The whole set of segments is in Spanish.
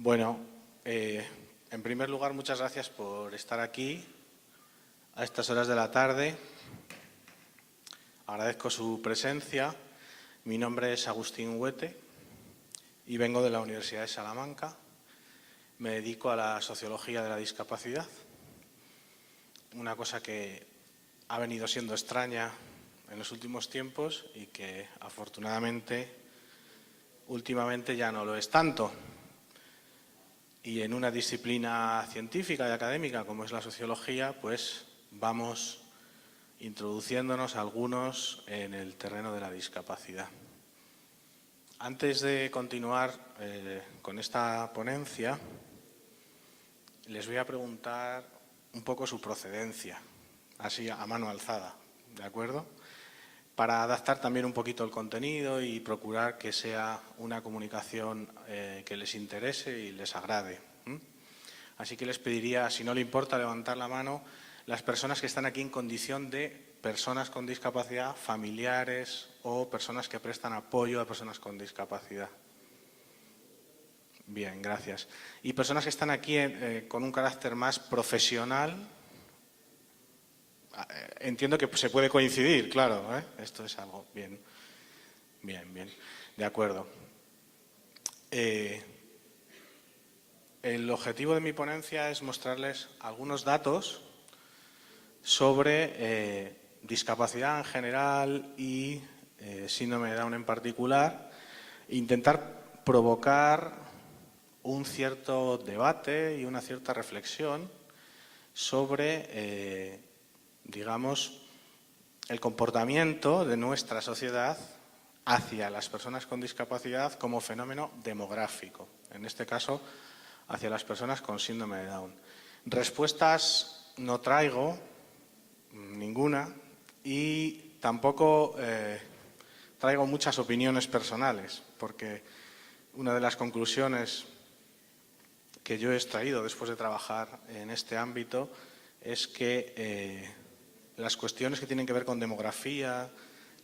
Bueno, en primer lugar, muchas gracias por estar aquí a estas horas de la tarde. Agradezco su presencia. Mi nombre es Agustín Huete y vengo de la Universidad de Salamanca. Me dedico a la sociología de la discapacidad, una cosa que ha venido siendo extraña en los últimos tiempos y que afortunadamente últimamente ya no lo es tanto. Y en una disciplina científica y académica como es la sociología, pues vamos introduciéndonos algunos en el terreno de la discapacidad. Antes de continuar con esta ponencia, les voy a preguntar un poco su procedencia, así a mano alzada, ¿de acuerdo? Para adaptar también un poquito el contenido y procurar que sea una comunicación que les interese y les agrade. Así que les pediría, si no le importa, levantar la mano las personas que están aquí en condición de personas con discapacidad, familiares o personas que prestan apoyo a personas con discapacidad. Bien, gracias. Y personas que están aquí con un carácter más profesional. Entiendo que se puede coincidir, claro, ¿eh? Esto es algo bien, de acuerdo. El objetivo de mi ponencia es mostrarles algunos datos sobre discapacidad en general y síndrome de Down en particular, e intentar provocar un cierto debate y una cierta reflexión sobre digamos, el comportamiento de nuestra sociedad hacia las personas con discapacidad como fenómeno demográfico, en este caso hacia las personas con síndrome de Down. Respuestas no traigo ninguna y tampoco traigo muchas opiniones personales, porque una de las conclusiones que yo he extraído después de trabajar en este ámbito es que las cuestiones que tienen que ver con demografía,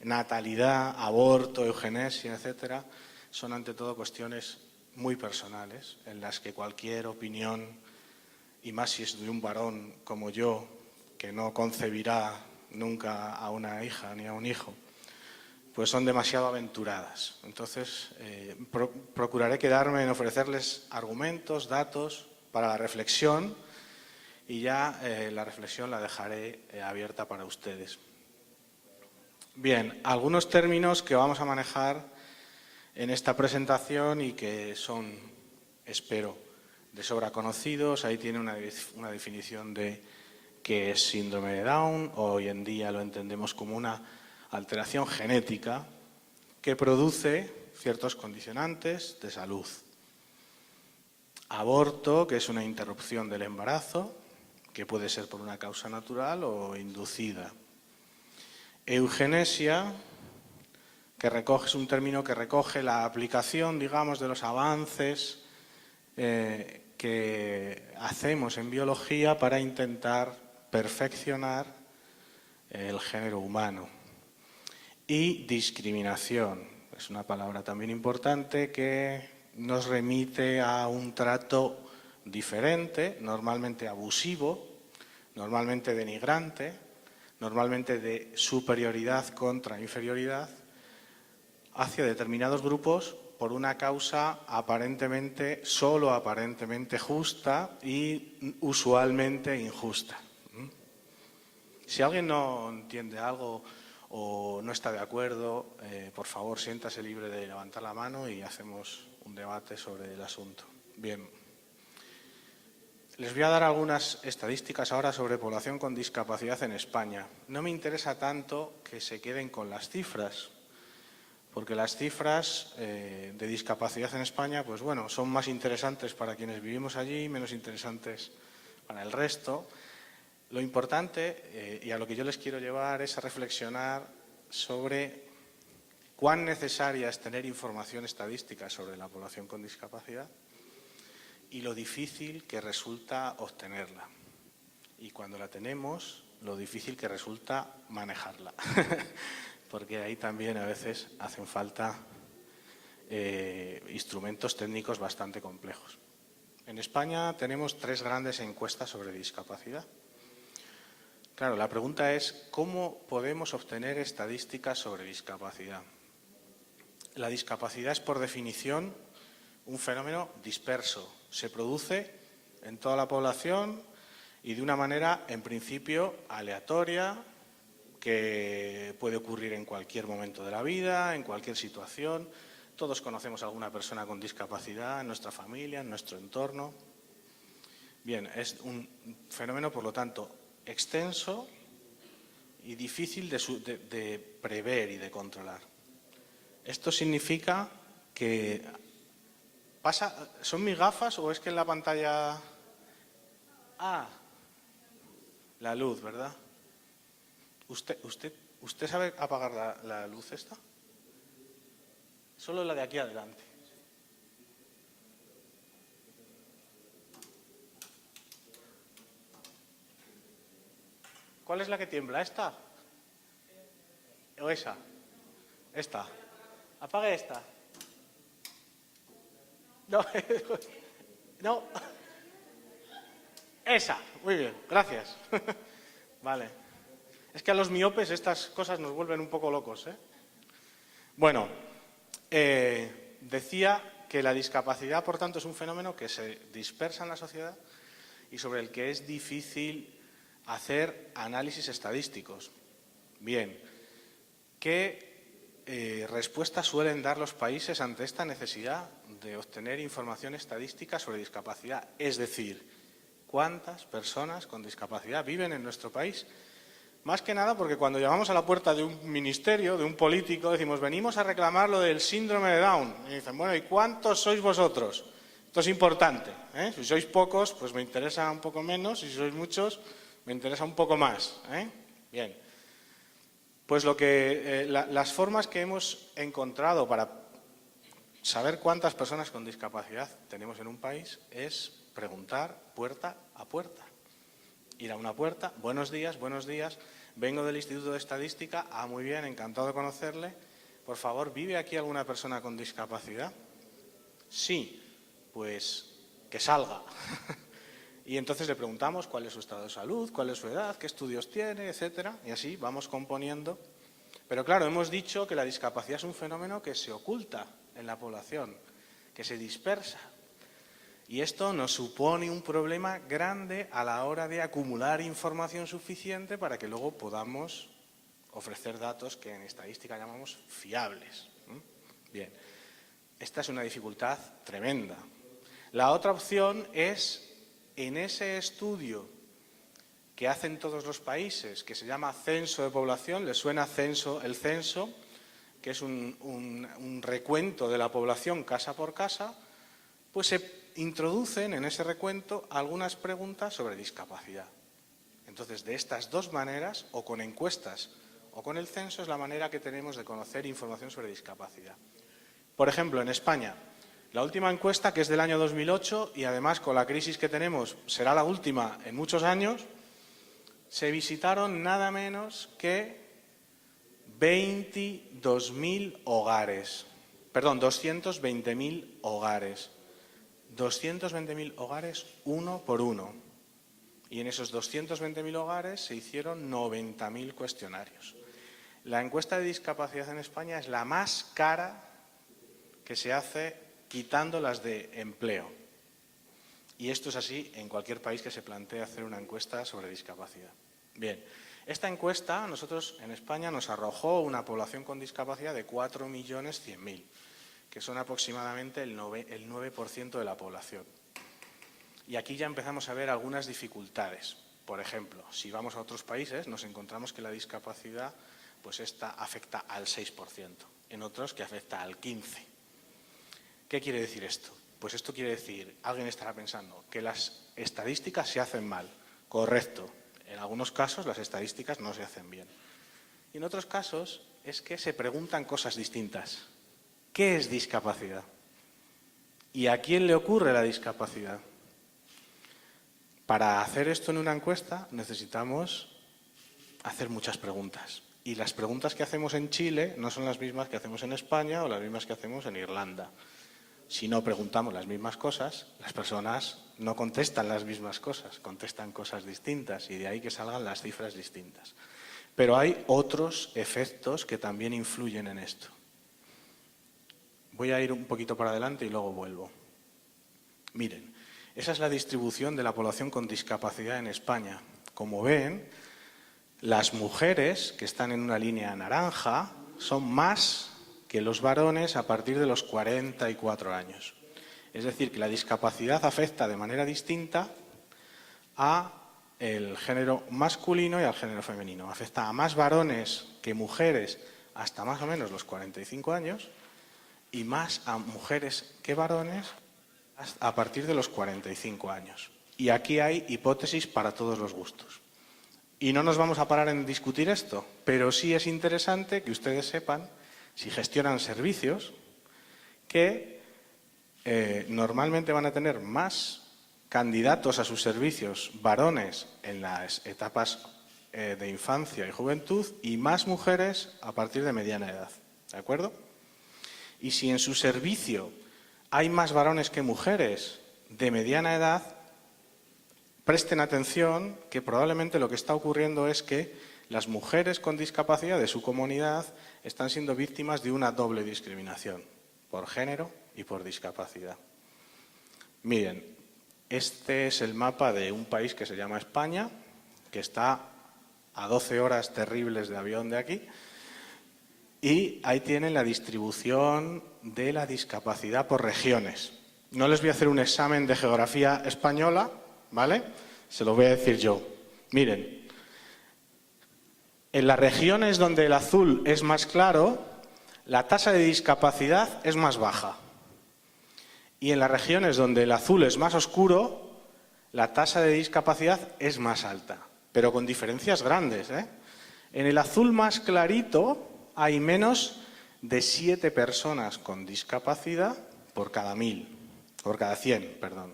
natalidad, aborto, eugenesia, etcétera, son ante todo cuestiones muy personales, en las que cualquier opinión, y más si es de un varón como yo, que no concebirá nunca a una hija ni a un hijo, pues son demasiado aventuradas. Entonces, procuraré quedarme en ofrecerles argumentos, datos para la reflexión, y ya la reflexión la dejaré abierta para ustedes. Bien, algunos términos que vamos a manejar en esta presentación y que son, espero, de sobra conocidos. Ahí tiene una definición de qué es síndrome de Down. Hoy en día lo entendemos como una alteración genética que produce ciertos condicionantes de salud. Aborto, que es una interrupción del embarazo, que puede ser por una causa natural o inducida. Eugenesia, que es un término que recoge la aplicación, digamos, de los avances que hacemos en biología para intentar perfeccionar el género humano. Y discriminación, es una palabra también importante que nos remite a un trato diferente, normalmente abusivo, normalmente denigrante, normalmente de superioridad contra inferioridad, hacia determinados grupos por una causa solo aparentemente justa y usualmente injusta. Si alguien no entiende algo o no está de acuerdo, por favor, siéntase libre de levantar la mano y hacemos un debate sobre el asunto. Bien. Les voy a dar algunas estadísticas ahora sobre población con discapacidad en España. No me interesa tanto que se queden con las cifras, porque las cifras de discapacidad en España, pues bueno, son más interesantes para quienes vivimos allí, menos interesantes para el resto. Lo importante, y a lo que yo les quiero llevar, es a reflexionar sobre cuán necesaria es tener información estadística sobre la población con discapacidad y lo difícil que resulta obtenerla. Y cuando la tenemos, lo difícil que resulta manejarla. Porque ahí también a veces hacen falta instrumentos técnicos bastante complejos. En España tenemos 3 grandes encuestas sobre discapacidad. Claro, la pregunta es, ¿cómo podemos obtener estadísticas sobre discapacidad? La discapacidad es, por definición, un fenómeno disperso. Se produce en toda la población y de una manera, en principio, aleatoria, que puede ocurrir en cualquier momento de la vida, en cualquier situación. Todos conocemos a alguna persona con discapacidad en nuestra familia, en nuestro entorno. Bien, es un fenómeno, por lo tanto, extenso y difícil de prever y de controlar. Esto significa que ¿son mis gafas o es que en la pantalla? Ah, la luz, ¿verdad? ¿Usted sabe apagar la luz esta? Solo la de aquí adelante. ¿Cuál es la que tiembla? ¿Esta? ¿O esa? Esta. Apague esta. No. No. Esa. Muy bien, gracias. Vale. Es que a los miopes estas cosas nos vuelven un poco locos, ¿eh? Bueno, decía que la discapacidad, por tanto, es un fenómeno que se dispersa en la sociedad y sobre el que es difícil hacer análisis estadísticos. Bien, ¿qué respuestas suelen dar los países ante esta necesidad de obtener información estadística sobre discapacidad? Es decir, ¿cuántas personas con discapacidad viven en nuestro país? Más que nada porque cuando llamamos a la puerta de un ministerio, de un político, decimos, venimos a reclamar lo del síndrome de Down. Y dicen, bueno, ¿y cuántos sois vosotros? Esto es importante, ¿eh? Si sois pocos, pues me interesa un poco menos, y si sois muchos, me interesa un poco más, ¿eh? Bien. Pues las formas que hemos encontrado para saber cuántas personas con discapacidad tenemos en un país es preguntar puerta a puerta. Ir a una puerta, buenos días, vengo del Instituto de Estadística, muy bien, encantado de conocerle. Por favor, ¿vive aquí alguna persona con discapacidad? Sí, pues que salga. Y entonces le preguntamos cuál es su estado de salud, cuál es su edad, qué estudios tiene, etcétera, y así vamos componiendo. Pero claro, hemos dicho que la discapacidad es un fenómeno que se oculta en la población, que se dispersa. Y esto nos supone un problema grande a la hora de acumular información suficiente para que luego podamos ofrecer datos que en estadística llamamos fiables. Bien, esta es una dificultad tremenda. La otra opción es, en ese estudio que hacen todos los países, que se llama censo de población, ¿les suena el censo? Que es un recuento de la población casa por casa, pues se introducen en ese recuento algunas preguntas sobre discapacidad. Entonces, de estas dos maneras, o con encuestas o con el censo, es la manera que tenemos de conocer información sobre discapacidad. Por ejemplo, en España, la última encuesta, que es del año 2008, y además con la crisis que tenemos será la última en muchos años, se visitaron nada menos que 22.000 hogares. Perdón, 220.000 hogares. 220.000 hogares uno por uno. Y en esos 220.000 hogares se hicieron 90.000 cuestionarios. La encuesta de discapacidad en España es la más cara que se hace quitando las de empleo. Y esto es así en cualquier país que se plantee hacer una encuesta sobre discapacidad. Bien, esta encuesta, nosotros en España nos arrojó una población con discapacidad de 4.100.000, que son aproximadamente el 9% de la población. Y aquí ya empezamos a ver algunas dificultades. Por ejemplo, si vamos a otros países, nos encontramos que la discapacidad, pues esta afecta al 6%, en otros que afecta al 15%. ¿Qué quiere decir esto? Pues esto quiere decir, alguien estará pensando, que las estadísticas se hacen mal. Correcto. En algunos casos las estadísticas no se hacen bien. Y en otros casos es que se preguntan cosas distintas. ¿Qué es discapacidad? ¿Y a quién le ocurre la discapacidad? Para hacer esto en una encuesta necesitamos hacer muchas preguntas. Y las preguntas que hacemos en Chile no son las mismas que hacemos en España o las mismas que hacemos en Irlanda. si no preguntamos las mismas cosas, las personas no contestan las mismas cosas, contestan cosas distintas y de ahí que salgan las cifras distintas. Pero hay otros efectos que también influyen en esto. Voy a ir un poquito para adelante y luego vuelvo. Miren, esa es la distribución de la población con discapacidad en España. Como ven, las mujeres que están en una línea naranja son más que los varones a partir de los 44 años. Es decir, que la discapacidad afecta de manera distinta al género masculino y al género femenino. Afecta a más varones que mujeres hasta más o menos los 45 años y más a mujeres que varones a partir de los 45 años. Y aquí hay hipótesis para todos los gustos. Y no nos vamos a parar en discutir esto, pero sí es interesante que ustedes sepan, si gestionan servicios, que normalmente van a tener más candidatos a sus servicios varones en las etapas de infancia y juventud y más mujeres a partir de mediana edad. ¿De acuerdo? Y si en su servicio hay más varones que mujeres de mediana edad, presten atención que probablemente lo que está ocurriendo es que las mujeres con discapacidad de su comunidad están siendo víctimas de una doble discriminación, por género y por discapacidad. Miren, este es el mapa de un país que se llama España, que está a 12 horas terribles de avión de aquí, y ahí tienen la distribución de la discapacidad por regiones. No les voy a hacer un examen de geografía española, ¿vale? Se lo voy a decir yo. Miren, en las regiones donde el azul es más claro, la tasa de discapacidad es más baja. Y en las regiones donde el azul es más oscuro, la tasa de discapacidad es más alta, pero con diferencias grandes, ¿eh? En el azul más clarito hay menos de 7 personas con discapacidad por cada 100, perdón.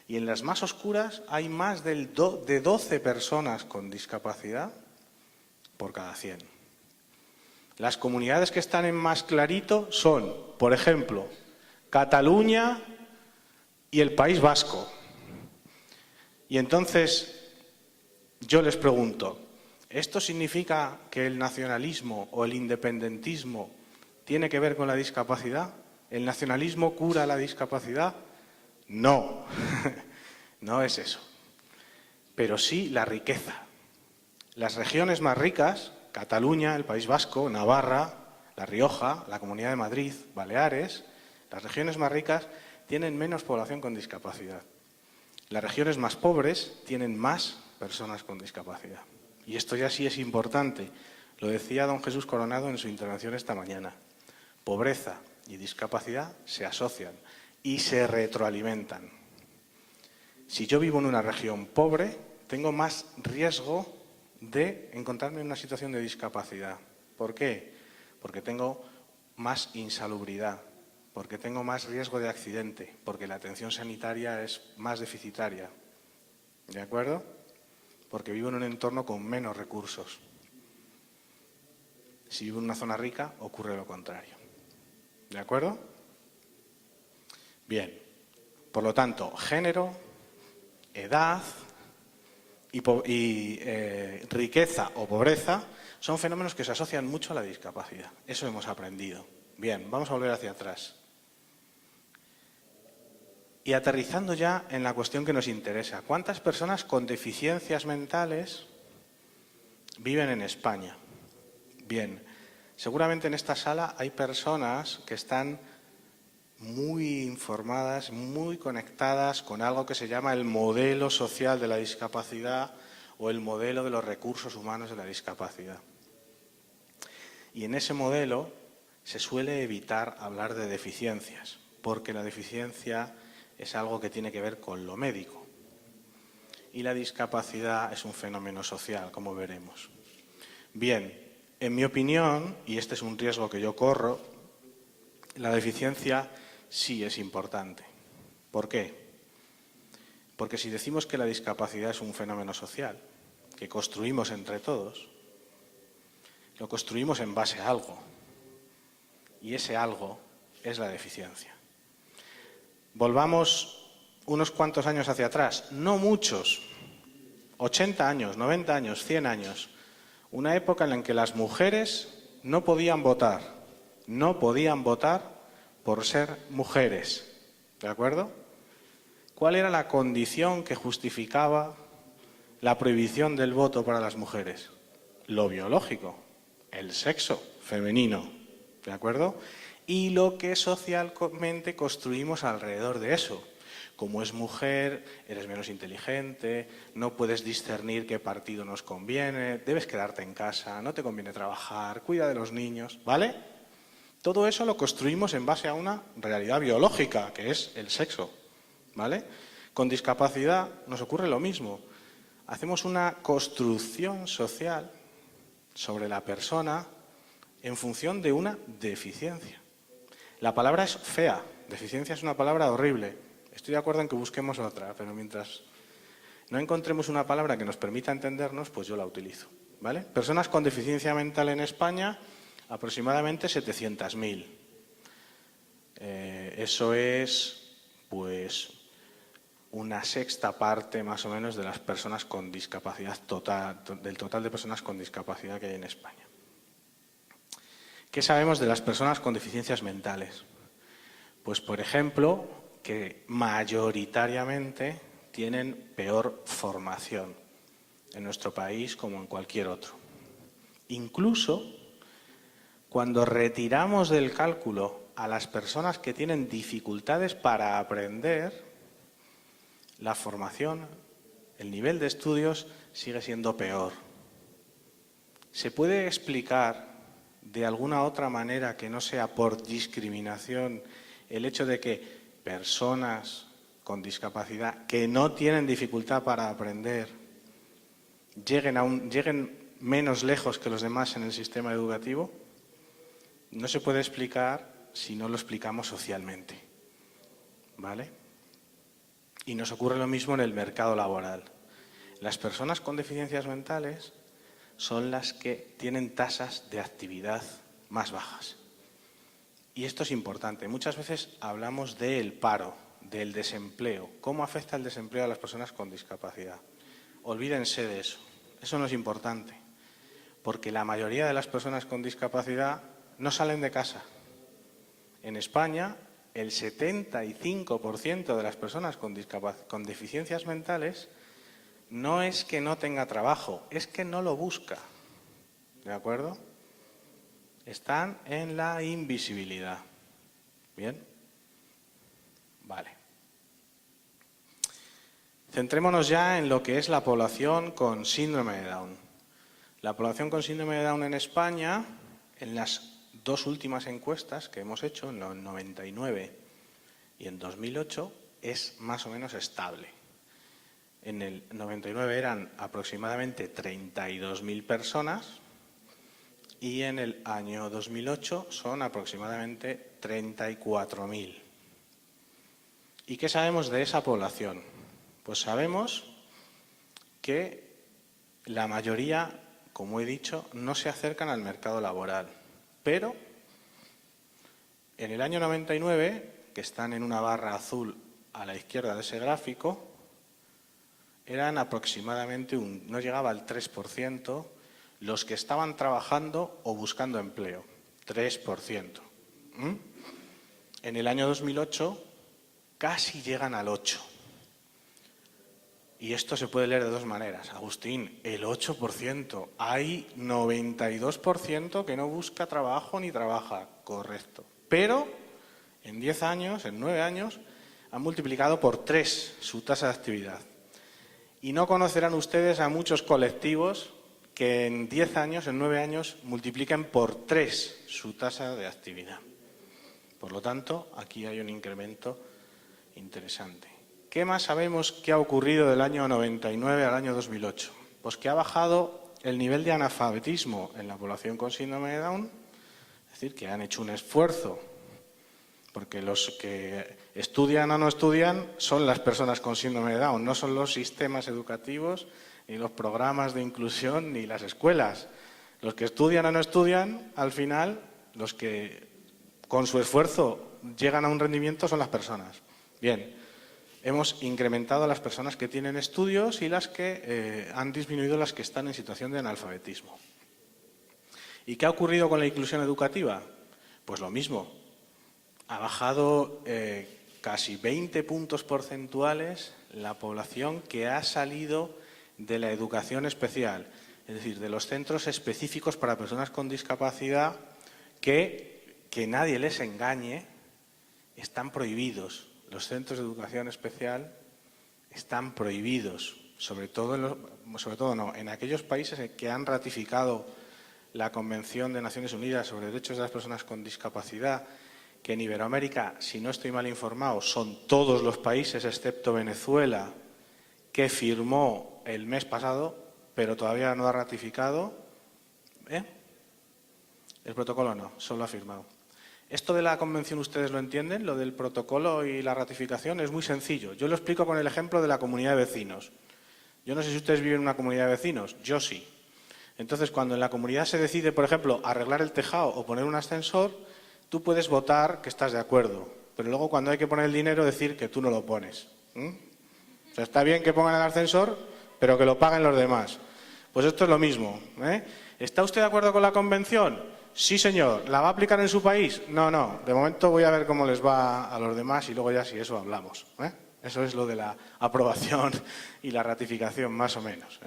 Y en las más oscuras hay más de 12 personas con discapacidad por cada 100. Las comunidades que están en más clarito son, por ejemplo, Cataluña y el País Vasco. Y entonces yo les pregunto, ¿esto significa que el nacionalismo o el independentismo tiene que ver con la discapacidad? ¿El nacionalismo cura la discapacidad? No, no es eso. Pero sí la riqueza. Las regiones más ricas, Cataluña, el País Vasco, Navarra, La Rioja, la Comunidad de Madrid, Baleares, las regiones más ricas tienen menos población con discapacidad. Las regiones más pobres tienen más personas con discapacidad. Y esto ya sí es importante. Lo decía don Jesús Coronado en su intervención esta mañana. Pobreza y discapacidad se asocian y se retroalimentan. Si yo vivo en una región pobre, tengo más riesgo de encontrarme en una situación de discapacidad. ¿Por qué? Porque tengo más insalubridad, porque tengo más riesgo de accidente, porque la atención sanitaria es más deficitaria. ¿De acuerdo? Porque vivo en un entorno con menos recursos. Si vivo en una zona rica, ocurre lo contrario. ¿De acuerdo? Bien. Por lo tanto, género, edad y riqueza o pobreza son fenómenos que se asocian mucho a la discapacidad. Eso hemos aprendido. Bien, vamos a volver hacia atrás. Y aterrizando ya en la cuestión que nos interesa, ¿cuántas personas con deficiencias mentales viven en España? Bien, seguramente en esta sala hay personas que están muy informadas, muy conectadas con algo que se llama el modelo social de la discapacidad o el modelo de los recursos humanos de la discapacidad. Y en ese modelo se suele evitar hablar de deficiencias, porque la deficiencia es algo que tiene que ver con lo médico. Y la discapacidad es un fenómeno social, como veremos. Bien, en mi opinión, y este es un riesgo que yo corro, la deficiencia sí es importante. ¿Por qué? Porque si decimos que la discapacidad es un fenómeno social, que construimos entre todos, lo construimos en base a algo. Y ese algo es la deficiencia. Volvamos unos cuantos años hacia atrás, no muchos, 80 años, 90 años, 100 años, una época en la que las mujeres no podían votar por ser mujeres, ¿de acuerdo? ¿Cuál era la condición que justificaba la prohibición del voto para las mujeres? Lo biológico, el sexo femenino, ¿de acuerdo? Y lo que socialmente construimos alrededor de eso. Como es mujer, eres menos inteligente, no puedes discernir qué partido nos conviene, debes quedarte en casa, no te conviene trabajar, cuida de los niños, ¿vale? Todo eso lo construimos en base a una realidad biológica, que es el sexo, ¿vale? Con discapacidad nos ocurre lo mismo. Hacemos una construcción social sobre la persona en función de una deficiencia. La palabra es fea, deficiencia es una palabra horrible. Estoy de acuerdo en que busquemos otra, pero mientras no encontremos una palabra que nos permita entendernos, pues yo la utilizo, ¿vale? Personas con deficiencia mental en España, aproximadamente 700.000. Eso es, pues, una sexta parte más o menos de las personas con discapacidad total, del total de personas con discapacidad que hay en España. ¿Qué sabemos de las personas con deficiencias mentales? Pues, por ejemplo, que mayoritariamente tienen peor formación en nuestro país como en cualquier otro. Incluso cuando retiramos del cálculo a las personas que tienen dificultades para aprender, la formación, el nivel de estudios sigue siendo peor. ¿Se puede explicar de alguna otra manera que no sea por discriminación el hecho de que personas con discapacidad que no tienen dificultad para aprender lleguen menos lejos que los demás en el sistema educativo? No se puede explicar si no lo explicamos socialmente, ¿vale? Y nos ocurre lo mismo en el mercado laboral. Las personas con deficiencias mentales son las que tienen tasas de actividad más bajas. Y esto es importante. Muchas veces hablamos del paro, del desempleo. ¿Cómo afecta el desempleo a las personas con discapacidad? Olvídense de eso. Eso no es importante. Porque la mayoría de las personas con discapacidad no salen de casa. En España, el 75% de las personas con deficiencias mentales no es que no tenga trabajo, es que no lo busca. ¿De acuerdo? Están en la invisibilidad. ¿Bien? Vale. Centrémonos ya en lo que es la población con síndrome de Down. La población con síndrome de Down en España, en las dos últimas encuestas que hemos hecho, en el 99 y en 2008, es más o menos estable. En el 99 eran aproximadamente 32.000 personas y en el año 2008 son aproximadamente 34.000. ¿Y qué sabemos de esa población? Pues sabemos que la mayoría, como he dicho, no se acercan al mercado laboral. Pero en el año 99, que están en una barra azul a la izquierda de ese gráfico, eran aproximadamente no llegaba al 3% los que estaban trabajando o buscando empleo. 3%. En el año 2008 casi llegan al 8%. Y esto se puede leer de dos maneras. Agustín, el 8%. Hay 92% que no busca trabajo ni trabaja. Correcto. Pero en 10 años, en 9 años, han multiplicado por 3 su tasa de actividad. Y no conocerán ustedes a muchos colectivos que en 10 años, en 9 años, multipliquen por 3 su tasa de actividad. Por lo tanto, aquí hay un incremento interesante. ¿Qué más sabemos que ha ocurrido del año 99 al año 2008? Pues que ha bajado el nivel de analfabetismo en la población con síndrome de Down, es decir, que han hecho un esfuerzo, porque los que estudian o no estudian son las personas con síndrome de Down, no son los sistemas educativos, ni los programas de inclusión, ni las escuelas. Los que estudian o no estudian, al final, los que con su esfuerzo llegan a un rendimiento son las personas. Bien, hemos incrementado a las personas que tienen estudios y las que han disminuido las que están en situación de analfabetismo. ¿Y qué ha ocurrido con la inclusión educativa? Pues lo mismo. Ha bajado casi 20 puntos porcentuales la población que ha salido de la educación especial, es decir, de los centros específicos para personas con discapacidad que nadie les engañe, están prohibidos. Los centros de educación especial están prohibidos, sobre todo en aquellos países que han ratificado la Convención de Naciones Unidas sobre Derechos de las Personas con Discapacidad, que en Iberoamérica, si no estoy mal informado, son todos los países excepto Venezuela, que firmó el mes pasado, pero todavía no ha ratificado. El protocolo no, solo ha firmado. Esto de la convención, ¿ustedes lo entienden? Lo del protocolo y la ratificación es muy sencillo. Yo lo explico con el ejemplo de la comunidad de vecinos. Yo no sé si ustedes viven en una comunidad de vecinos, yo sí. Entonces, cuando en la comunidad se decide, por ejemplo, arreglar el tejado o poner un ascensor, tú puedes votar que estás de acuerdo, pero luego cuando hay que poner el dinero decir que tú no lo pones. O sea, está bien que pongan el ascensor, pero que lo paguen los demás. Pues esto es lo mismo. ¿Está usted de acuerdo con la convención? Sí, señor. ¿La va a aplicar en su país? No, no. De momento voy a ver cómo les va a los demás y luego ya si eso hablamos. Eso es lo de la aprobación y la ratificación, más o menos.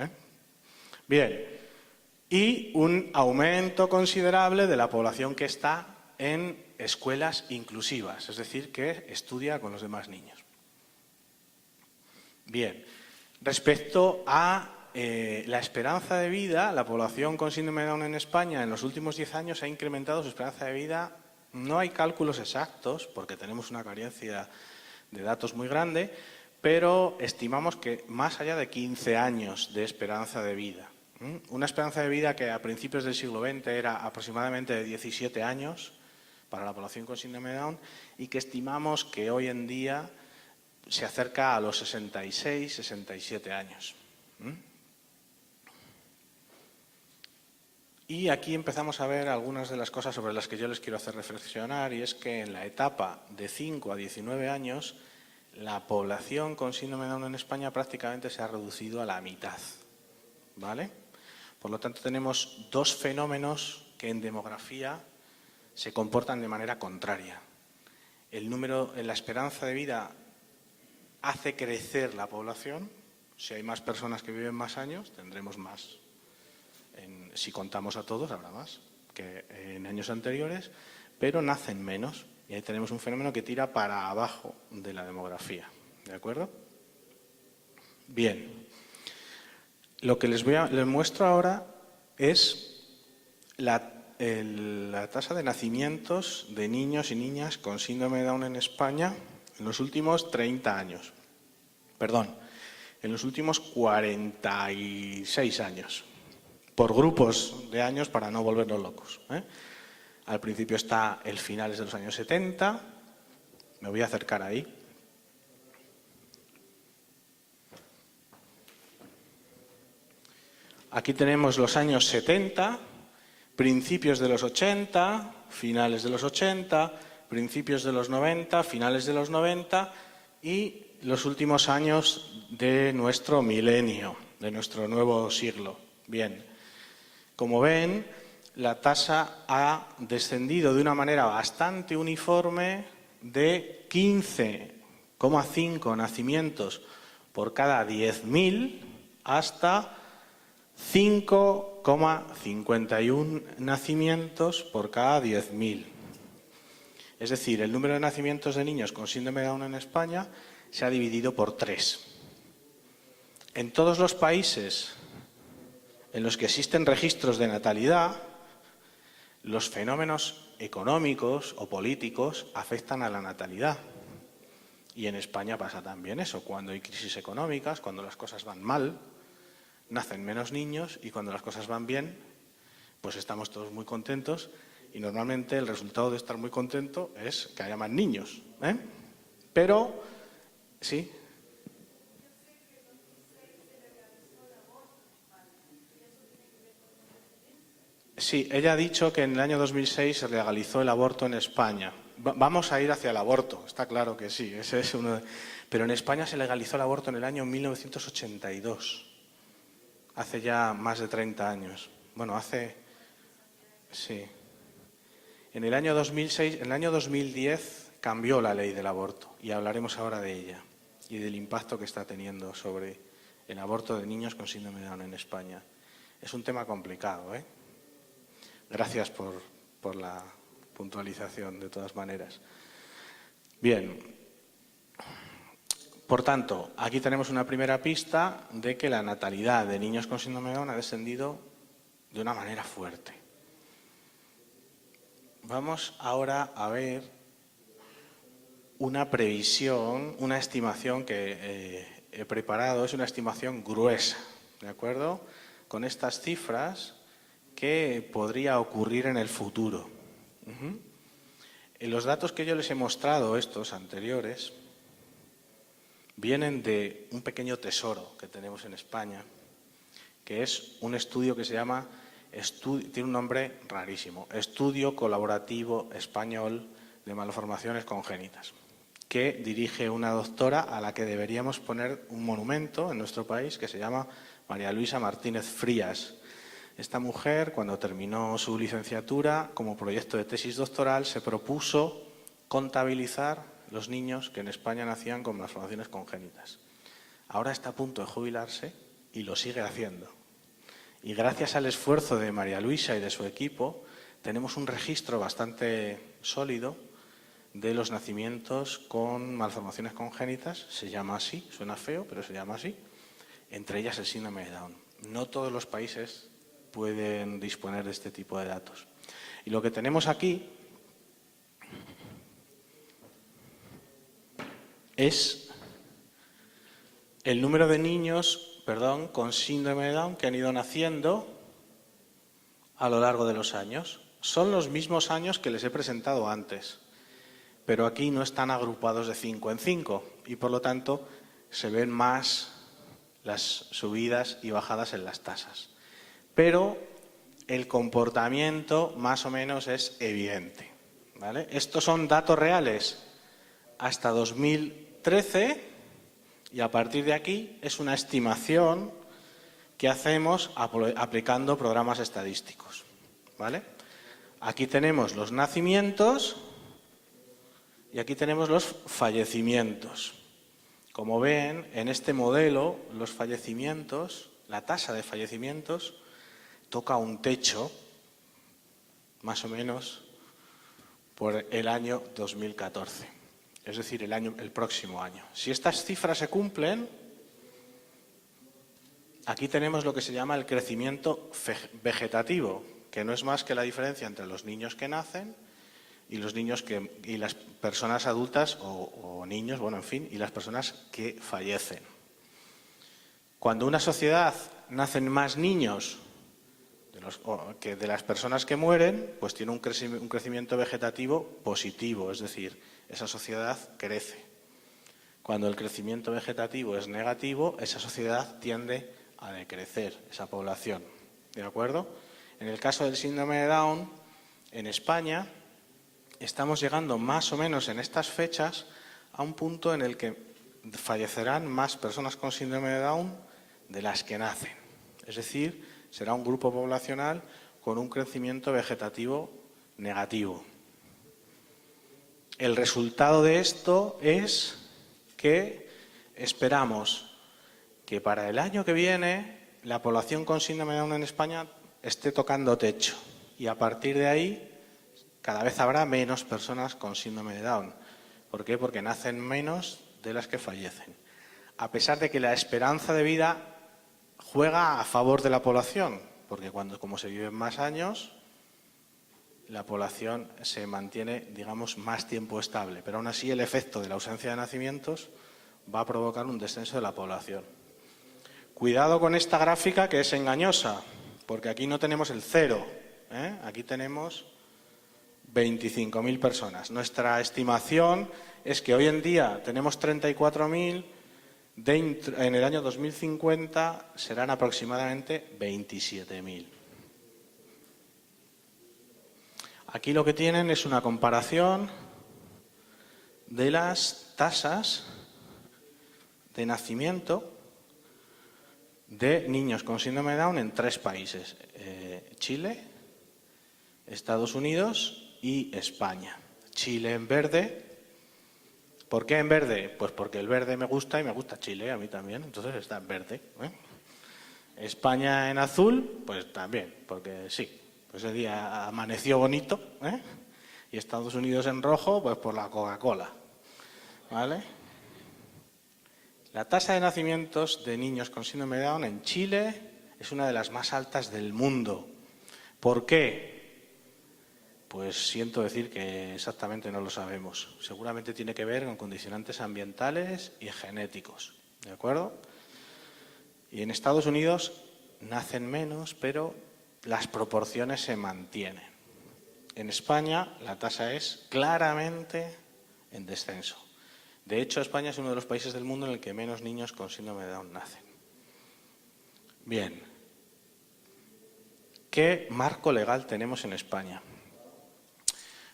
Bien. Y un aumento considerable de la población que está en escuelas inclusivas, es decir, que estudia con los demás niños. Bien, respecto a la esperanza de vida, la población con síndrome de Down en España en los últimos 10 años ha incrementado su esperanza de vida. No hay cálculos exactos, porque tenemos una carencia de datos muy grande, pero estimamos que más allá de 15 años de esperanza de vida. Una esperanza de vida que a principios del siglo XX era aproximadamente de 17 años para la población con síndrome de Down y que estimamos que hoy en día se acerca a los 66, 67 años. Y aquí empezamos a ver algunas de las cosas sobre las que yo les quiero hacer reflexionar, y es que en la etapa de 5 a 19 años la población con síndrome de Down en España prácticamente se ha reducido a la mitad, ¿vale? Por lo tanto, tenemos dos fenómenos que en demografía se comportan de manera contraria. La esperanza de vida hace crecer la población. Si hay más personas que viven más años, tendremos más. Si contamos a todos, habrá más que en años anteriores, pero nacen menos. Y ahí tenemos un fenómeno que tira para abajo de la demografía. ¿De acuerdo? Bien. Lo que les muestro ahora es la tasa de nacimientos de niños y niñas con síndrome de Down en España en los últimos 30 años. Perdón, en los últimos 46 años. Por grupos de años para no volvernos locos. Al principio está el finales de los años 70. Me voy a acercar ahí. Aquí tenemos los años 70, principios de los 80, finales de los 80, principios de los 90, finales de los 90 y los últimos años de nuestro milenio, de nuestro nuevo siglo. Bien, como ven, la tasa ha descendido de una manera bastante uniforme de 15,5 nacimientos por cada 10.000 hasta 5,51 nacimientos por cada 10.000. Es decir, el número de nacimientos de niños con síndrome de Down en España se ha dividido por 3. En todos los países en los que existen registros de natalidad, los fenómenos económicos o políticos afectan a la natalidad. Y en España pasa también eso. Cuando hay crisis económicas, cuando las cosas van mal, nacen menos niños, y cuando las cosas van bien, pues estamos todos muy contentos, y normalmente el resultado de estar muy contento es que haya más niños. Pero, sí. Sí, ella ha dicho que en el año 2006 se legalizó el aborto en España. Vamos a ir hacia el aborto, está claro que sí. Ese es pero en España se legalizó el aborto en el año 1982, hace ya más de 30 años. Bueno, sí. En el año 2006, en el año 2010 cambió la ley del aborto y hablaremos ahora de ella y del impacto que está teniendo sobre el aborto de niños con síndrome de Down en España. Es un tema complicado, ¿eh? Gracias por la puntualización, de todas maneras. Bien, por tanto, aquí tenemos una primera pista de que la natalidad de niños con síndrome de Down ha descendido de una manera fuerte. Vamos ahora a ver una previsión, una estimación que he preparado. Es una estimación gruesa, ¿de acuerdo? Con estas cifras que podría ocurrir en el futuro. En los datos que yo les he mostrado, estos anteriores, vienen de un pequeño tesoro que tenemos en España, que es un estudio que se llama, tiene un nombre rarísimo, Estudio Colaborativo Español de Malformaciones Congénitas, que dirige una doctora a la que deberíamos poner un monumento en nuestro país, que se llama María Luisa Martínez Frías. Esta mujer, cuando terminó su licenciatura, como proyecto de tesis doctoral, se propuso contabilizar los niños que en España nacían con malformaciones congénitas. Ahora está a punto de jubilarse y lo sigue haciendo. Y gracias al esfuerzo de María Luisa y de su equipo, tenemos un registro bastante sólido de los nacimientos con malformaciones congénitas. Se llama así, suena feo, pero se llama así. Entre ellas el síndrome de Down. No todos los países pueden disponer de este tipo de datos. Y lo que tenemos aquí es el número de niños, con síndrome de Down que han ido naciendo a lo largo de los años. Son los mismos años que les he presentado antes, pero aquí no están agrupados de 5 en 5 y por lo tanto se ven más las subidas y bajadas en las tasas. Pero el comportamiento más o menos es evidente, ¿vale? Estos son datos reales hasta 2013 y a partir de aquí es una estimación que hacemos aplicando programas estadísticos, ¿vale? Aquí tenemos los nacimientos y aquí tenemos los fallecimientos. Como ven, en este modelo, los fallecimientos, la tasa de fallecimientos, toca un techo, más o menos, por el año 2014. Es decir, el próximo año. Si estas cifras se cumplen, aquí tenemos lo que se llama el crecimiento vegetativo, que no es más que la diferencia entre los niños que nacen y las personas adultas o niños, bueno, en fin, y las personas que fallecen. Cuando una sociedad nacen más niños que de las personas que mueren, pues tiene un crecimiento vegetativo positivo, es decir, esa sociedad crece. Cuando el crecimiento vegetativo es negativo, esa sociedad tiende a decrecer, esa población. ¿De acuerdo? En el caso del síndrome de Down, en España, estamos llegando más o menos en estas fechas a un punto en el que fallecerán más personas con síndrome de Down de las que nacen. Es decir, será un grupo poblacional con un crecimiento vegetativo negativo. El resultado de esto es que esperamos que para el año que viene la población con síndrome de Down en España esté tocando techo y a partir de ahí cada vez habrá menos personas con síndrome de Down. ¿Por qué? Porque nacen menos de las que fallecen. A pesar de que la esperanza de vida juega a favor de la población, porque como se viven más años, la población se mantiene, digamos, más tiempo estable. Pero aún así el efecto de la ausencia de nacimientos va a provocar un descenso de la población. Cuidado con esta gráfica que es engañosa, porque aquí no tenemos el cero, ¿eh? Aquí tenemos 25.000 personas. Nuestra estimación es que hoy en día tenemos 34.000, en el año 2050 serán aproximadamente 27.000. Aquí lo que tienen es una comparación de las tasas de nacimiento de niños con síndrome de Down en 3 países, Chile, Estados Unidos y España. Chile en verde. ¿Por qué en verde? Pues porque el verde me gusta y me gusta Chile, a mí también, entonces está en verde. España en azul, pues también, porque sí, pues ese día amaneció bonito, y Estados Unidos en rojo, pues por la Coca-Cola, ¿vale? La tasa de nacimientos de niños con síndrome de Down en Chile es una de las más altas del mundo. ¿Por qué? Pues siento decir que exactamente no lo sabemos. Seguramente tiene que ver con condicionantes ambientales y genéticos, ¿de acuerdo? Y en Estados Unidos nacen menos, pero las proporciones se mantienen. En España la tasa es claramente en descenso. De hecho, España es uno de los países del mundo en el que menos niños con síndrome de Down nacen. Bien, ¿qué marco legal tenemos en España?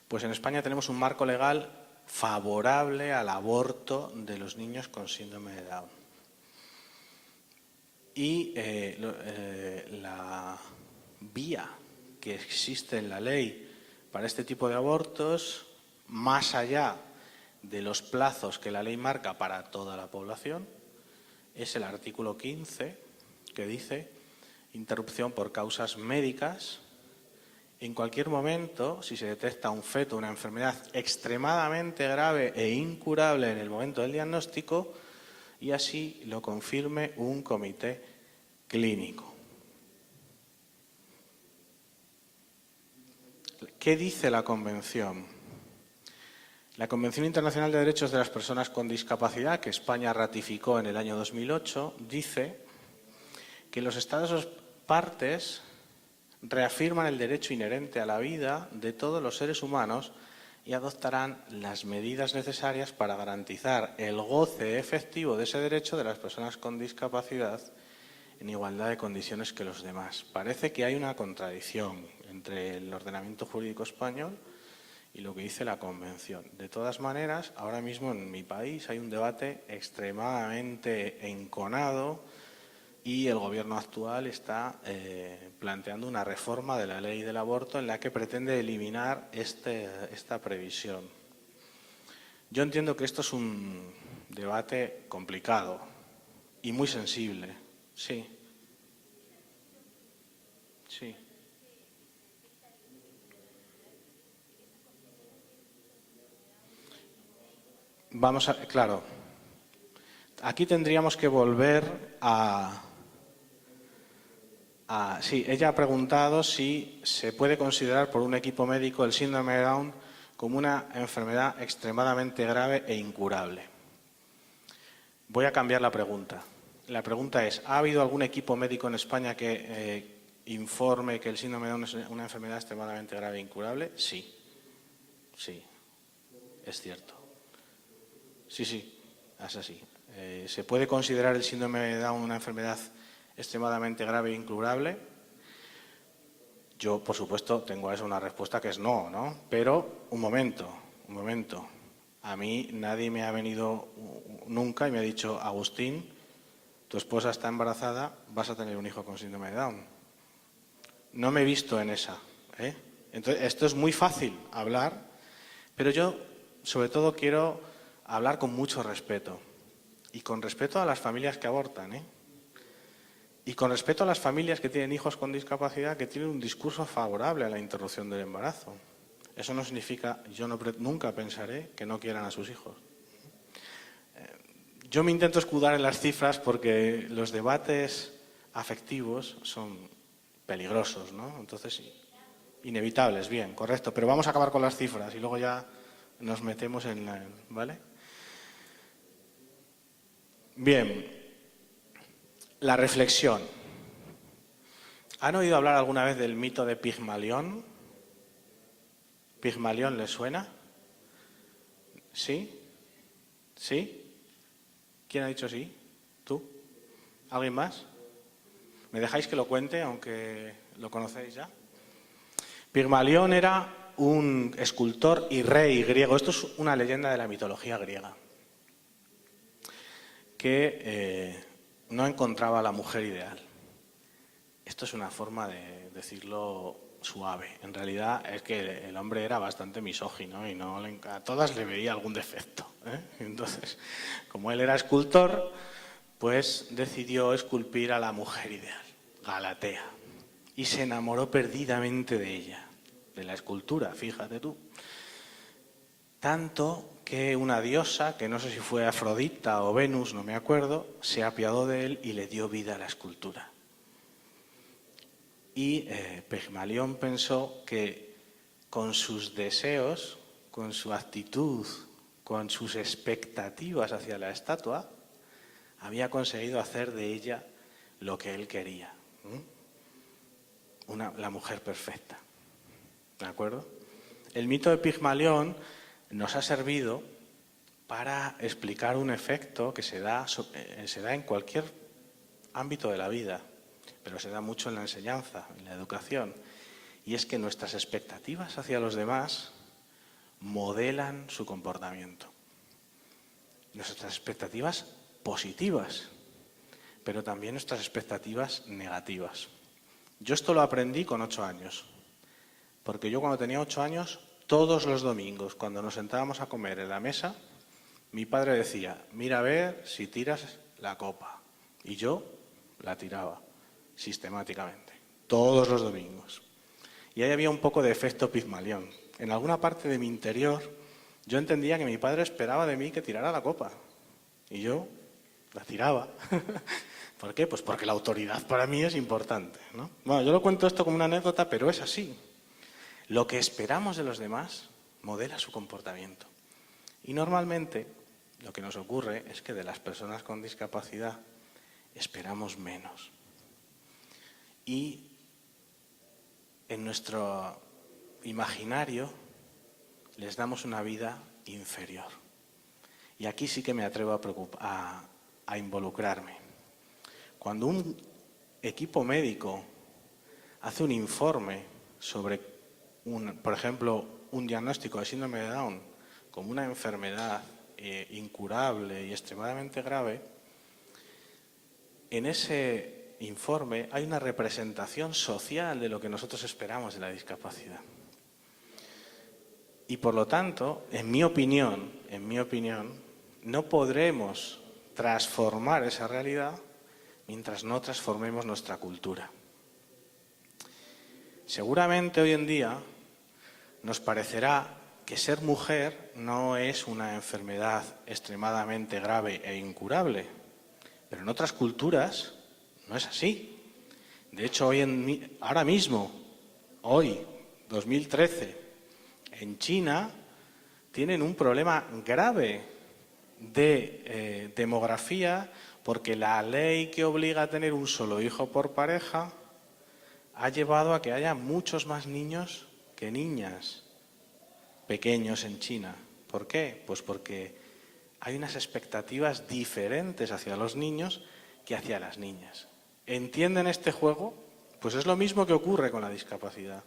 Pues en España tenemos un marco legal favorable al aborto de los niños con síndrome de Down. Y la vía que existe en la ley para este tipo de abortos, más allá de los plazos que la ley marca para toda la población, es el artículo 15, que dice interrupción por causas médicas. En cualquier momento, si se detecta un feto, una enfermedad extremadamente grave e incurable en el momento del diagnóstico, y así lo confirme un comité clínico. ¿Qué dice la Convención? La Convención Internacional de Derechos de las Personas con Discapacidad, que España ratificó en el año 2008, dice que los Estados partes reafirman el derecho inherente a la vida de todos los seres humanos y adoptarán las medidas necesarias para garantizar el goce efectivo de ese derecho de las personas con discapacidad en igualdad de condiciones que los demás. Parece que hay una contradicción entre el ordenamiento jurídico español y lo que dice la Convención. De todas maneras, ahora mismo en mi país hay un debate extremadamente enconado y el gobierno actual está planteando una reforma de la ley del aborto en la que pretende eliminar esta previsión. Yo entiendo que esto es un debate complicado y muy sensible. Sí. Sí. Vamos a, claro, aquí tendríamos que volver sí, ella ha preguntado si se puede considerar por un equipo médico el síndrome de Down como una enfermedad extremadamente grave e incurable. Voy a cambiar la pregunta. La pregunta es, ¿ha habido algún equipo médico en España que informe que el síndrome de Down es una enfermedad extremadamente grave e incurable? Sí, sí, es cierto. Sí, sí, es así. ¿Se puede considerar el síndrome de Down una enfermedad extremadamente grave e incurable? Yo, por supuesto, tengo a eso una respuesta que es no, ¿no? Pero, un momento. A mí nadie me ha venido nunca y me ha dicho, Agustín, tu esposa está embarazada, vas a tener un hijo con síndrome de Down. No me he visto en esa, ¿eh? Entonces, esto es muy fácil hablar, pero yo, sobre todo, quiero hablar con mucho respeto. Y con respeto a las familias que abortan, ¿eh? Y con respeto a las familias que tienen hijos con discapacidad que tienen un discurso favorable a la interrupción del embarazo. Eso no significa, yo nunca pensaré que no quieran a sus hijos. Yo me intento escudar en las cifras porque los debates afectivos son peligrosos, ¿no? Entonces, inevitables, bien, correcto. Pero vamos a acabar con las cifras y luego ya nos metemos en la... ¿Vale? Bien, la reflexión. ¿Han oído hablar alguna vez del mito de Pigmalión? ¿Pigmalión les suena? ¿Sí? ¿Sí? ¿Quién ha dicho sí? ¿Tú? ¿Alguien más? ¿Me dejáis que lo cuente, aunque lo conocéis ya? Pigmalión era un escultor y rey griego, esto es una leyenda de la mitología griega, que no encontraba a la mujer ideal. Esto es una forma de decirlo suave. En realidad es que el hombre era bastante misógino y a todas le veía algún defecto, ¿eh? Entonces, como él era escultor, pues decidió esculpir a la mujer ideal, Galatea, y se enamoró perdidamente de ella, de la escultura, fíjate tú. Tanto que una diosa, que no sé si fue Afrodita o Venus, no me acuerdo, se apiadó de él y le dio vida a la escultura. Y Pigmalión pensó que con sus deseos, con su actitud, con sus expectativas hacia la estatua, había conseguido hacer de ella lo que él quería. La mujer perfecta. ¿De acuerdo? El mito de Pigmalión nos ha servido para explicar un efecto que se da en cualquier ámbito de la vida, pero se da mucho en la enseñanza, en la educación, y es que nuestras expectativas hacia los demás modelan su comportamiento. Nuestras expectativas positivas, pero también nuestras expectativas negativas. Yo esto lo aprendí con 8 años, porque yo cuando tenía 8 años, todos los domingos, cuando nos sentábamos a comer en la mesa, mi padre decía, mira a ver si tiras la copa, y yo la tiraba sistemáticamente, todos los domingos. Y ahí había un poco de efecto Pigmalión. En alguna parte de mi interior yo entendía que mi padre esperaba de mí que tirara la copa. Y yo la tiraba. ¿Por qué? Pues porque la autoridad para mí es importante, ¿no? Bueno, yo lo cuento esto como una anécdota, pero es así. Lo que esperamos de los demás modela su comportamiento. Y normalmente lo que nos ocurre es que de las personas con discapacidad esperamos menos. Y en nuestro imaginario les damos una vida inferior. Y aquí sí que me atrevo a involucrarme. Cuando un equipo médico hace un informe sobre, por ejemplo, un diagnóstico de síndrome de Down como una enfermedad incurable y extremadamente grave, en ese informe hay una representación social de lo que nosotros esperamos de la discapacidad. Y por lo tanto, en mi opinión, no podremos transformar esa realidad mientras no transformemos nuestra cultura. Seguramente hoy en día nos parecerá que ser mujer no es una enfermedad extremadamente grave e incurable, pero en otras culturas no es así. De hecho, ahora mismo, hoy, 2013, en China tienen un problema grave de demografía porque la ley que obliga a tener un solo hijo por pareja ha llevado a que haya muchos más niños que niñas pequeños en China. ¿Por qué? Pues porque hay unas expectativas diferentes hacia los niños que hacia las niñas. ¿Entienden este juego? Pues es lo mismo que ocurre con la discapacidad.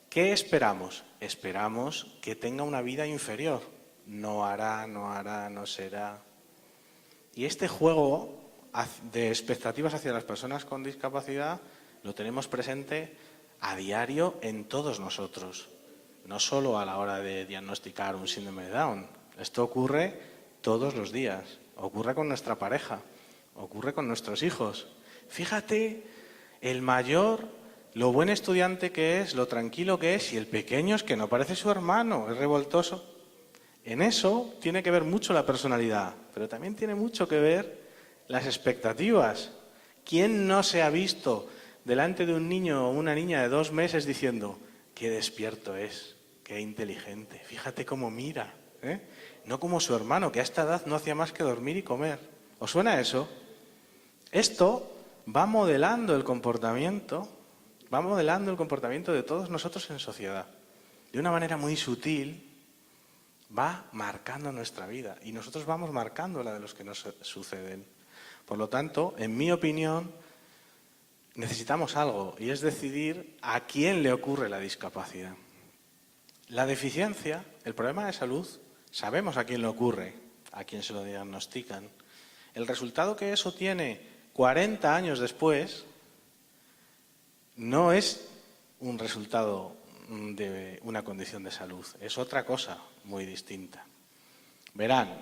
¿Qué esperamos? Esperamos que tenga una vida inferior. No hará, no será. Y este juego de expectativas hacia las personas con discapacidad lo tenemos presente a diario en todos nosotros. No solo a la hora de diagnosticar un síndrome de Down. Esto ocurre todos los días. Ocurre con nuestra pareja. Ocurre con nuestros hijos. Fíjate, el mayor, lo buen estudiante que es, lo tranquilo que es, y el pequeño es que no parece su hermano, es revoltoso. En eso tiene que ver mucho la personalidad, pero también tiene mucho que ver las expectativas. ¿Quién no se ha visto delante de un niño o una niña de 2 meses diciendo, qué despierto es, qué inteligente, fíjate cómo mira, ¿eh? No como su hermano, que a esta edad no hacía más que dormir y comer? ¿Os suena eso? Esto va modelando el comportamiento de todos nosotros en sociedad. De una manera muy sutil va marcando nuestra vida y nosotros vamos marcando la de los que nos suceden. Por lo tanto, en mi opinión, necesitamos algo y es decidir a quién le ocurre la discapacidad. La deficiencia, el problema de salud, sabemos a quién le ocurre, a quién se lo diagnostican. El resultado que eso tiene 40 años después no es un resultado de una condición de salud, es otra cosa muy distinta. Verán,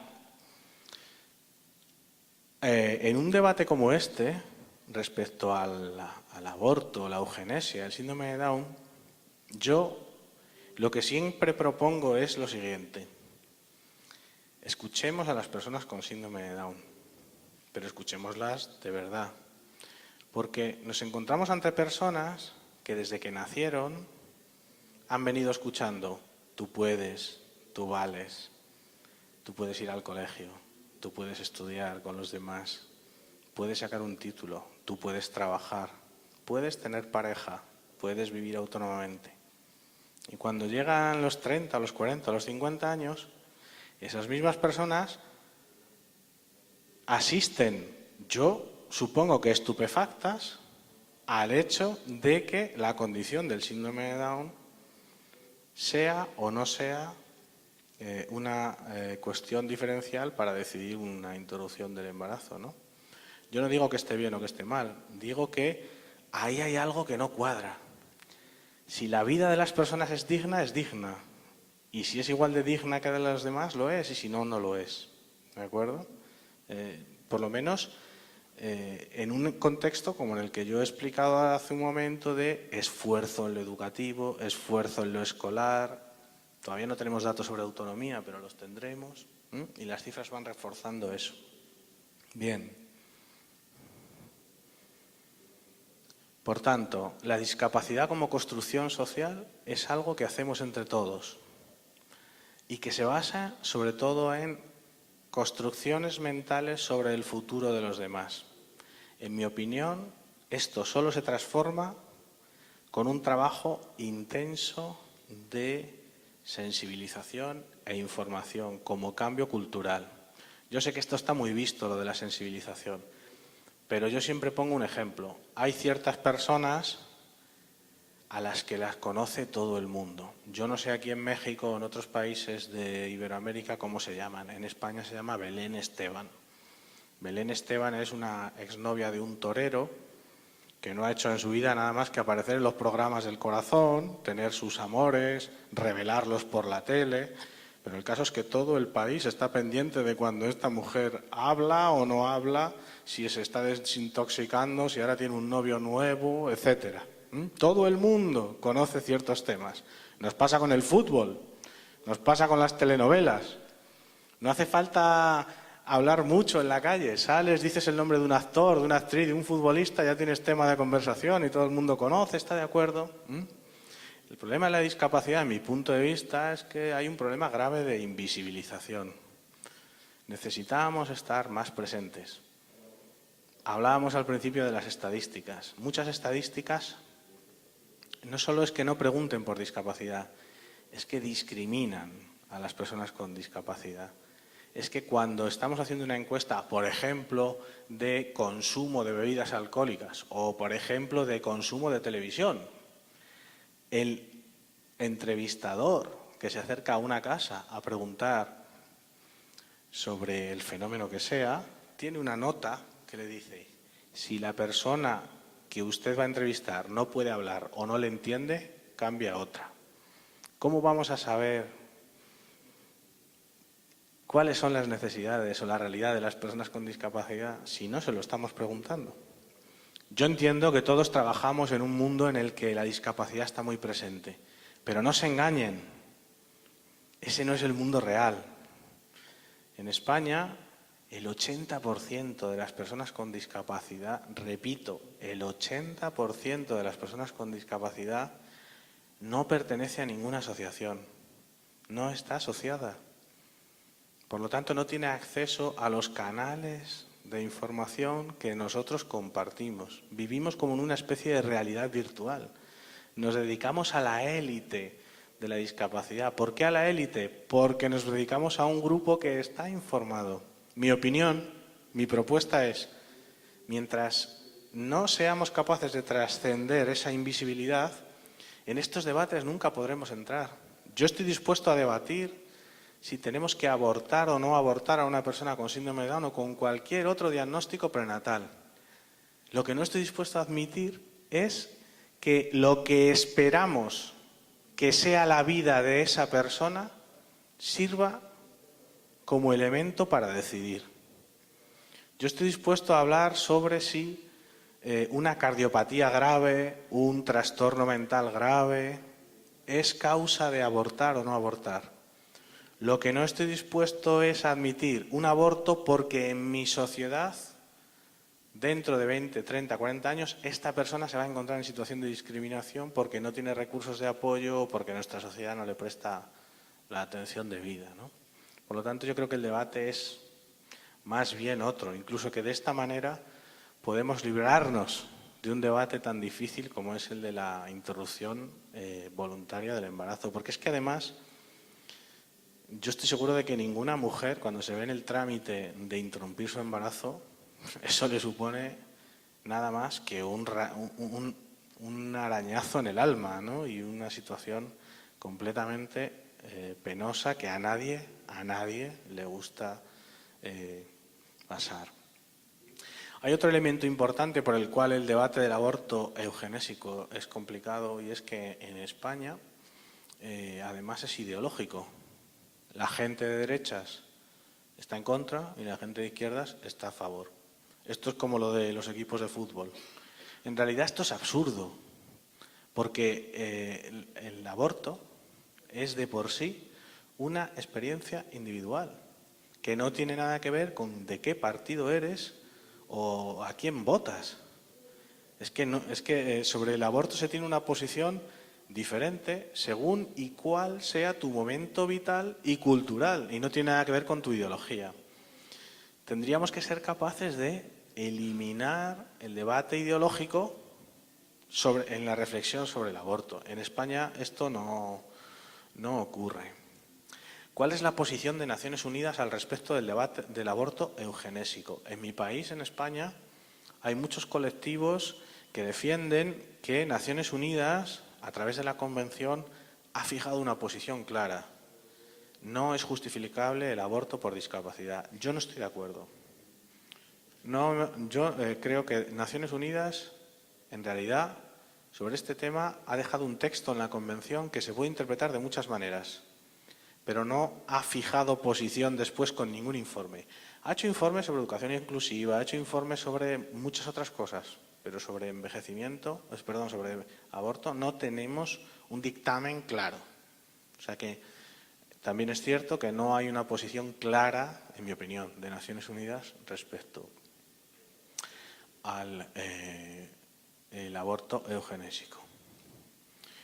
en un debate como este, respecto al aborto, la eugenesia, el síndrome de Down, yo lo que siempre propongo es lo siguiente. Escuchemos a las personas con síndrome de Down, pero escuchémoslas de verdad. Porque nos encontramos ante personas que desde que nacieron han venido escuchando: tú puedes, tú vales, tú puedes ir al colegio, tú puedes estudiar con los demás, puedes sacar un título, tú puedes trabajar, puedes tener pareja, puedes vivir autónomamente. Y cuando llegan los 30, los 40, los 50 años, esas mismas personas asisten, yo supongo que estupefactas, al hecho de que la condición del síndrome de Down sea o no sea una cuestión diferencial para decidir una interrupción del embarazo, ¿no? Yo no digo que esté bien o que esté mal, digo que ahí hay algo que no cuadra. Si la vida de las personas es digna, es digna. Y si es igual de digna que de las demás, lo es, y si no, no lo es. ¿De acuerdo? Por lo menos en un contexto como en el que yo he explicado hace un momento, de esfuerzo en lo educativo, esfuerzo en lo escolar. Todavía no tenemos datos sobre autonomía, pero los tendremos. Y las cifras van reforzando eso. Bien. Por tanto, la discapacidad como construcción social es algo que hacemos entre todos y que se basa sobre todo en construcciones mentales sobre el futuro de los demás. En mi opinión, esto solo se transforma con un trabajo intenso de sensibilización e información como cambio cultural. Yo sé que esto está muy visto, lo de la sensibilización, pero yo siempre pongo un ejemplo. Hay ciertas personas a las que las conoce todo el mundo. Yo no sé aquí en México o en otros países de Iberoamérica cómo se llaman. En España se llama Belén Esteban. Belén Esteban es una exnovia de un torero que no ha hecho en su vida nada más que aparecer en los programas del corazón, tener sus amores, revelarlos por la tele. Pero el caso es que todo el país está pendiente de cuando esta mujer habla o no habla, si se está desintoxicando, si ahora tiene un novio nuevo, etcétera. Todo el mundo conoce ciertos temas. Nos pasa con el fútbol, nos pasa con las telenovelas. No hace falta hablar mucho en la calle. Sales, dices el nombre de un actor, de una actriz, de un futbolista, ya tienes tema de conversación y todo el mundo conoce, ¿está de acuerdo? El problema de la discapacidad, en mi punto de vista, es que hay un problema grave de invisibilización. Necesitamos estar más presentes. Hablábamos al principio de las estadísticas. Muchas estadísticas no solo es que no pregunten por discapacidad, es que discriminan a las personas con discapacidad. Es que cuando estamos haciendo una encuesta, por ejemplo, de consumo de bebidas alcohólicas o, por ejemplo, de consumo de televisión, el entrevistador que se acerca a una casa a preguntar sobre el fenómeno que sea, tiene una nota que le dice: si la persona que usted va a entrevistar no puede hablar o no le entiende, cambia a otra. ¿Cómo vamos a saber cuáles son las necesidades o la realidad de las personas con discapacidad si no se lo estamos preguntando? Yo entiendo que todos trabajamos en un mundo en el que la discapacidad está muy presente, pero no se engañen, ese no es el mundo real. En España, el 80% de las personas con discapacidad, repito, el 80% de las personas con discapacidad no pertenece a ninguna asociación, no está asociada. Por lo tanto, no tiene acceso a los canales de información que nosotros compartimos. Vivimos como en una especie de realidad virtual. Nos dedicamos a la élite de la discapacidad. ¿Por qué a la élite? Porque nos dedicamos a un grupo que está informado. Mi opinión, mi propuesta es, mientras no seamos capaces de trascender esa invisibilidad, en estos debates nunca podremos entrar. Yo estoy dispuesto a debatir si tenemos que abortar o no abortar a una persona con síndrome de Down o con cualquier otro diagnóstico prenatal. Lo que no estoy dispuesto a admitir es que lo que esperamos que sea la vida de esa persona sirva como elemento para decidir. Yo estoy dispuesto a hablar sobre si una cardiopatía grave, un trastorno mental grave, es causa de abortar o no abortar. Lo que no estoy dispuesto es a admitir un aborto porque en mi sociedad, dentro de 20, 30, 40 años, esta persona se va a encontrar en situación de discriminación porque no tiene recursos de apoyo o porque nuestra sociedad no le presta la atención debida, ¿no? Por lo tanto, yo creo que el debate es más bien otro, incluso que de esta manera podemos librarnos de un debate tan difícil como es el de la interrupción voluntaria del embarazo. Porque es que además, yo estoy seguro de que ninguna mujer, cuando se ve en el trámite de interrumpir su embarazo, eso le supone nada más que un arañazo en el alma, ¿no? Y una situación completamente penosa que a nadie le gusta pasar. Hay otro elemento importante por el cual el debate del aborto eugenésico es complicado y es que en España además es ideológico. La gente de derechas está en contra y la gente de izquierdas está a favor. Esto es como lo de los equipos de fútbol. En realidad esto es absurdo, porque el aborto es de por sí una experiencia individual, que no tiene nada que ver con de qué partido eres o a quién votas. Es que sobre el aborto se tiene una posición diferente según y cuál sea tu momento vital y cultural, y no tiene nada que ver con tu ideología. Tendríamos que ser capaces de eliminar el debate ideológico en la reflexión sobre el aborto. En España esto no ocurre. ¿Cuál es la posición de Naciones Unidas al respecto del debate del aborto eugenésico? En mi país, en España, hay muchos colectivos que defienden que Naciones Unidas, a través de la Convención, ha fijado una posición clara. No es justificable el aborto por discapacidad. Yo no estoy de acuerdo. Yo creo que Naciones Unidas, en realidad, sobre este tema, ha dejado un texto en la Convención que se puede interpretar de muchas maneras, pero no ha fijado posición después con ningún informe. Ha hecho informes sobre educación inclusiva, ha hecho informes sobre muchas otras cosas, pero sobre sobre aborto no tenemos un dictamen claro. O sea que también es cierto que no hay una posición clara, en mi opinión, de Naciones Unidas respecto al el aborto eugenésico.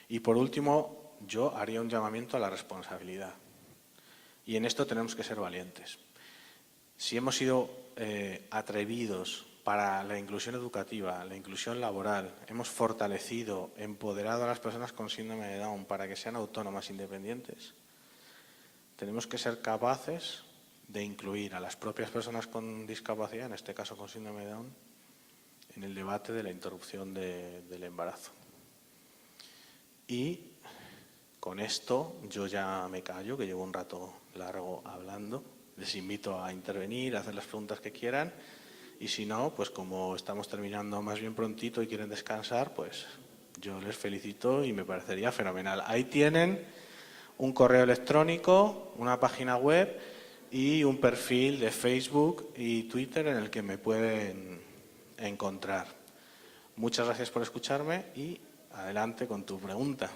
Y por último, yo haría un llamamiento a la responsabilidad. Y en esto tenemos que ser valientes. Si hemos sido atrevidos para la inclusión educativa, la inclusión laboral, hemos fortalecido, empoderado a las personas con síndrome de Down para que sean autónomas e independientes, tenemos que ser capaces de incluir a las propias personas con discapacidad, en este caso con síndrome de Down, en el debate de la interrupción del embarazo. Y con esto yo ya me callo, que llevo un rato largo hablando. Les invito a intervenir, a hacer las preguntas que quieran. Y si no, pues como estamos terminando más bien prontito y quieren descansar, pues yo les felicito y me parecería fenomenal. Ahí tienen un correo electrónico, una página web y un perfil de Facebook y Twitter en el que me pueden encontrar. Muchas gracias por escucharme y adelante con tu pregunta.